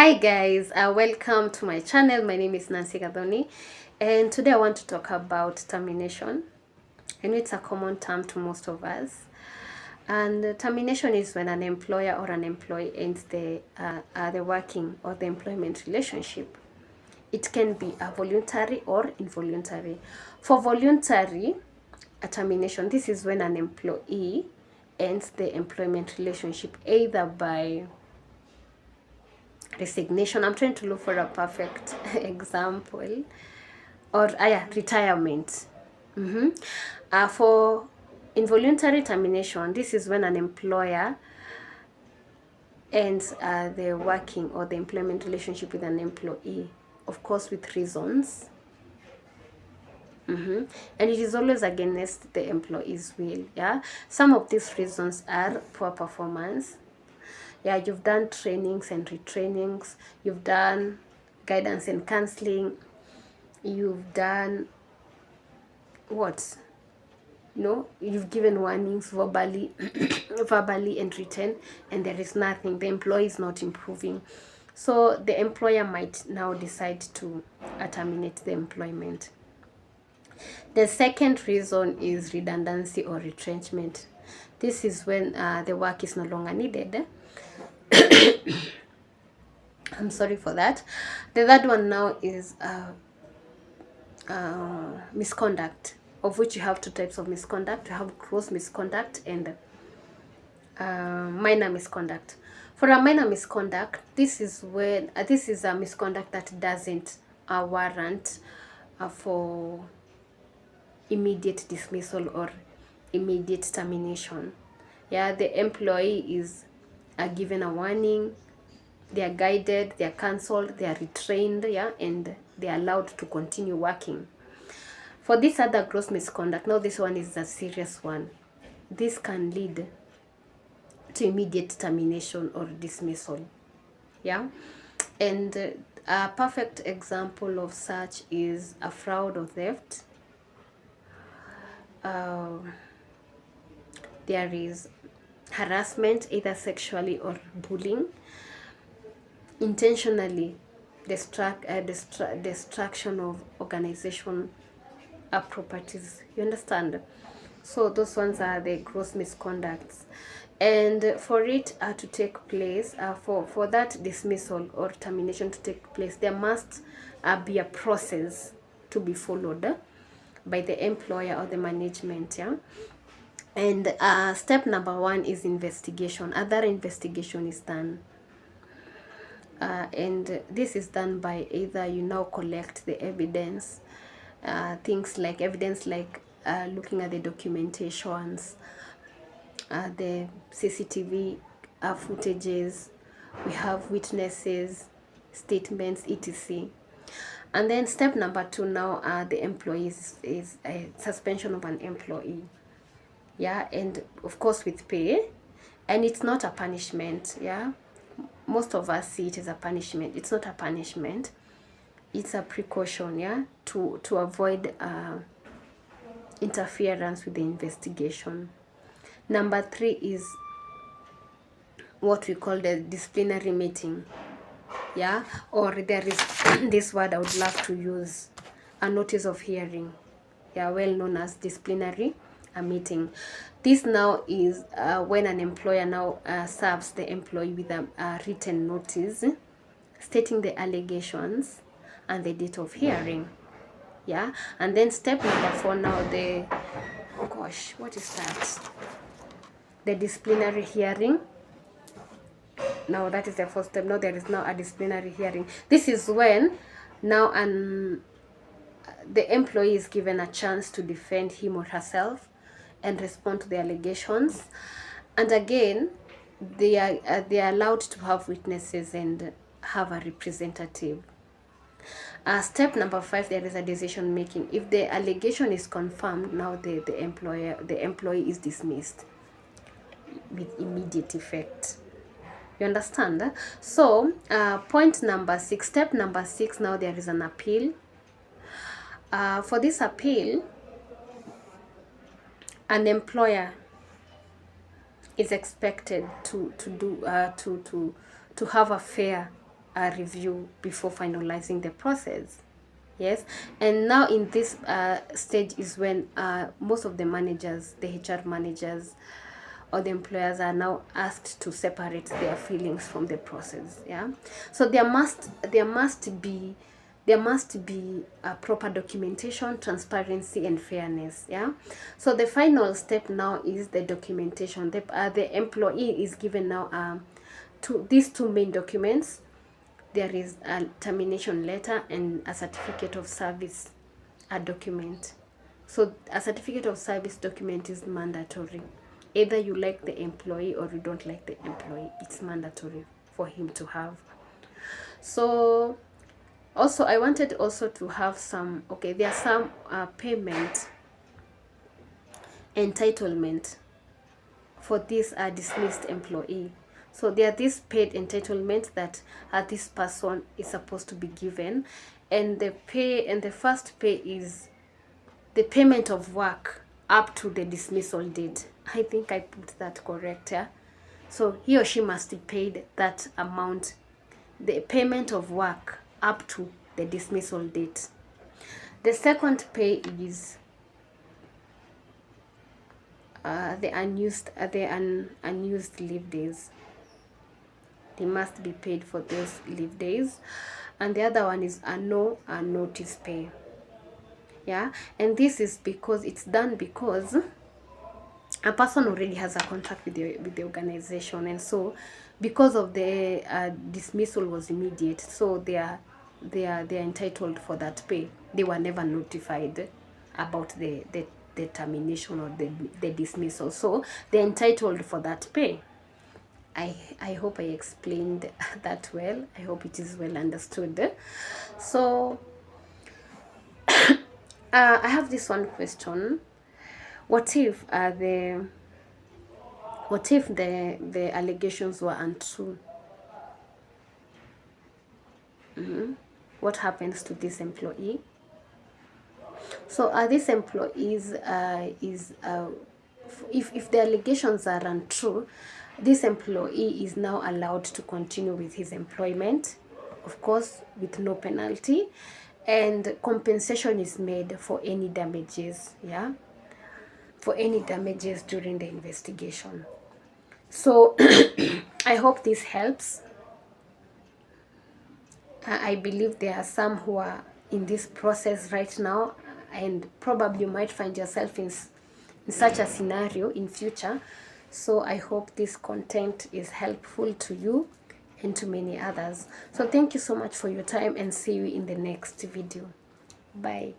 Hi guys, welcome to my channel. My name is Nancy Gadoni, and today I want to talk about termination. I know it's a common term to most of us, and termination is when an employer or an employee ends the working or the employment relationship. It can be a voluntary or involuntary. For voluntary termination, this is when an employee ends the employment relationship either by resignation. I'm trying to look for a perfect example, or yeah, retirement. For involuntary termination, this is when an employer ends the working or the employment relationship with an employee, of course with reasons. And it is always against the employee's will. Yeah, some of these reasons are poor performance. Yeah, you've done trainings and retrainings, you've done guidance and counseling, you've done what, you've given warnings verbally verbally and written, and there is nothing. The employee is not improving, so the employer might now decide to terminate the employment. The second reason is redundancy or retrenchment. This is when the work is no longer needed. I'm sorry for that. The third one now is misconduct, of which you have two types of misconduct. You have gross misconduct and minor misconduct. For a minor misconduct, this is when this is a misconduct that doesn't warrant for immediate dismissal or immediate termination. Yeah, the employee is given a warning, they are guided, they are cancelled, they are retrained, yeah, and they are allowed to continue working. For this other gross misconduct, now this one is a serious one. This can lead to immediate termination or dismissal. Yeah, and a perfect example of such is a fraud or theft. There is harassment, either sexually or bullying, intentionally destruction of organization properties. You understand? So those ones are the gross misconducts, and for it to take place, for that dismissal or termination to take place, there must be a process to be followed by the employer or the management. Yeah, and step number one is investigation. Other investigation is done. And this is done by either you now collect the evidence, things like evidence like looking at the documentations, the CCTV footages, we have witnesses, statements, etc. And then step number two now, the employees is a suspension of an employee. Yeah, and of course with pay, and it's not a punishment. Yeah, most of us see it as a punishment. It's not a punishment, it's a precaution, yeah, to avoid interference with the investigation. Number three is what we call the disciplinary meeting. Yeah, or there is this word I would love to use, a notice of hearing. Yeah, well known as disciplinary meeting. This now is when an employer now serves the employee with a written notice stating the allegations and the date of hearing. Yeah, and then step number four now, the what is that, the disciplinary hearing. Now that is the first step. Now there is now a disciplinary hearing. This is when now the employee is given a chance to defend him or herself and respond to the allegations, and again they are allowed to have witnesses and have a representative. Step number five, there is a decision making. If the allegation is confirmed, now the employee is dismissed with immediate effect. You understand? So point number six, step number six, now there is an appeal. For this appeal, an employer is expected to have a fair review before finalizing the process. Yes, and now in this stage is when most of the managers, the HR managers or the employers, are now asked to separate their feelings from the process. Yeah, so there must be a proper documentation, transparency, and fairness. Yeah, so the final step now is the documentation. The employee is given now these two main documents. There is a termination letter and a certificate of service, a document. So a certificate of service document is mandatory. Either you like the employee or you don't like the employee, it's mandatory for him to have. So also I wanted also to have some, okay, there are some payment entitlement for this dismissed employee. So there are these paid entitlements that this person is supposed to be given, and the first pay is the payment of work up to the dismissal date. I think I put that correct, yeah? So he or she must be paid that amount, the payment of work up to the dismissal date. The second pay is the unused leave days. They must be paid for those leave days. And the other one is a notice pay. Yeah, and this is because it's done because a person already has a contract with the organization, and so because of the dismissal was immediate, so they are entitled for that pay. They were never notified about the termination or the dismissal, so they're entitled for that pay. I hope I explained that well. I hope it is well understood. So I have this one question. What if the allegations were untrue? What happens to this employee? So this employees if the allegations are untrue, this employee is now allowed to continue with his employment, of course, with no penalty, and compensation is made for any damages. Yeah, for any damages during the investigation. So I hope this helps. I believe there are some who are in this process right now, and probably you might find yourself in such a scenario in future. So I hope this content is helpful to you and to many others. So thank you so much for your time, and see you in the next video. Bye.